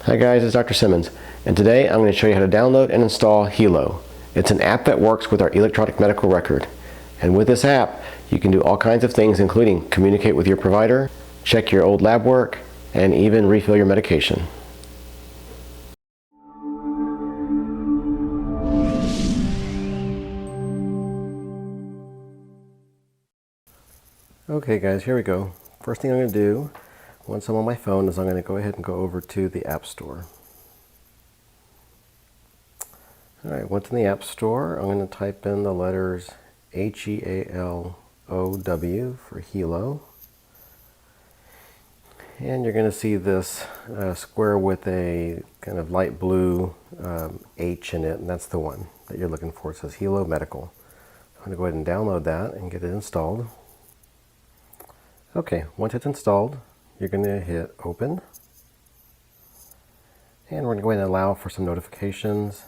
Hi guys, it's Dr. Simmons, and today I'm going to show you how to download and install Healow. It's an app that works with our electronic medical record. And with this app, you can do all kinds of things, including communicate with your provider, check your old lab work, and even refill your medication. Okay guys, here we go. First thing I'm going to do, once I'm on my phone, is I'm going to go ahead and go over to the App Store. Alright, once in the App Store, I'm going to type in the letters Healow for Healow. And you're going to see this square with a kind of light blue H in it, and that's the one that you're looking for. It says Healow Medical. I'm going to go ahead and download that and get it installed. Okay, once it's installed, you're going to hit Open. And we're going to go ahead and allow for some notifications.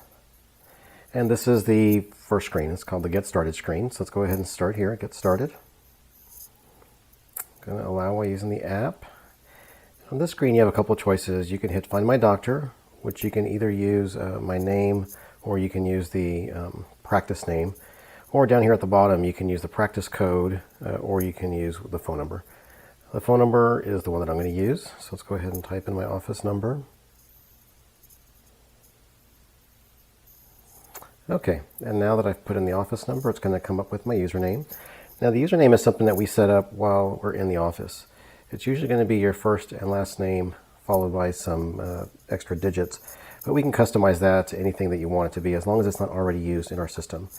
And this is the first screen. It's called the Get Started screen. So let's go ahead and start here. Get started. I'm going to allow while using the app. On this screen, you have a couple of choices. You can hit Find My Doctor, which you can either use my name, or you can use the practice name. Or down here at the bottom, you can use the practice code, or you can use the phone number. The phone number is the one that I'm going to use. So let's go ahead and type in my office number. Okay, and now that I've put in the office number, it's going to come up with my username. Now the username is something that we set up while we're in the office. It's usually going to be your first and last name followed by some extra digits, but we can customize that to anything that you want it to be as long as it's not already used in our system.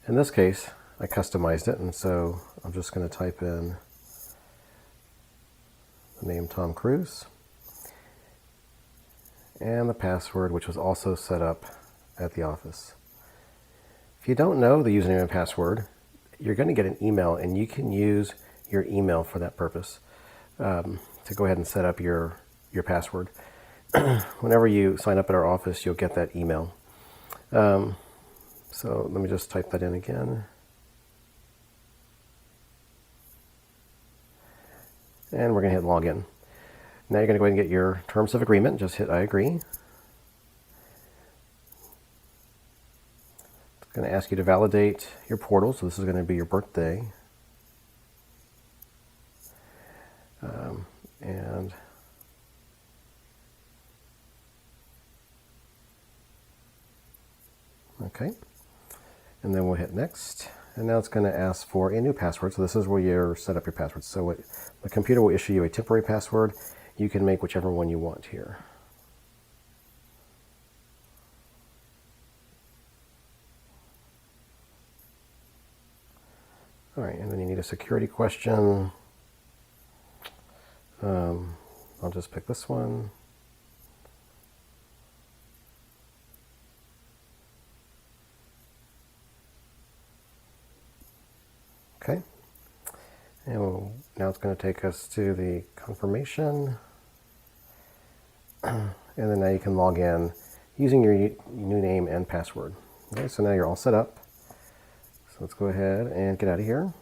In this case, I customized it, and so I'm just going to type in the name Tom Cruise and the password, which was also set up at the office. If you don't know the username and password, you're going to get an email, and you can use your email for that purpose to go ahead and set up your password. Whenever you sign up at our office, you'll get that email. So let me just type that in again. And we're going to hit Login. Now you're going to go ahead and get your terms of agreement. Just hit I agree. Going to ask you to validate your portal, so this is going to be your birthday. Okay, and then we'll hit next, and now it's going to ask for a new password. So this is where you set up your password. So the computer will issue you a temporary password. You can make whichever one you want here. All right, and then you need a security question. I'll just pick this one. Okay, and now it's going to take us to the confirmation. And then now you can log in using your new name and password. Okay, so now you're all set up. So let's go ahead and get out of here.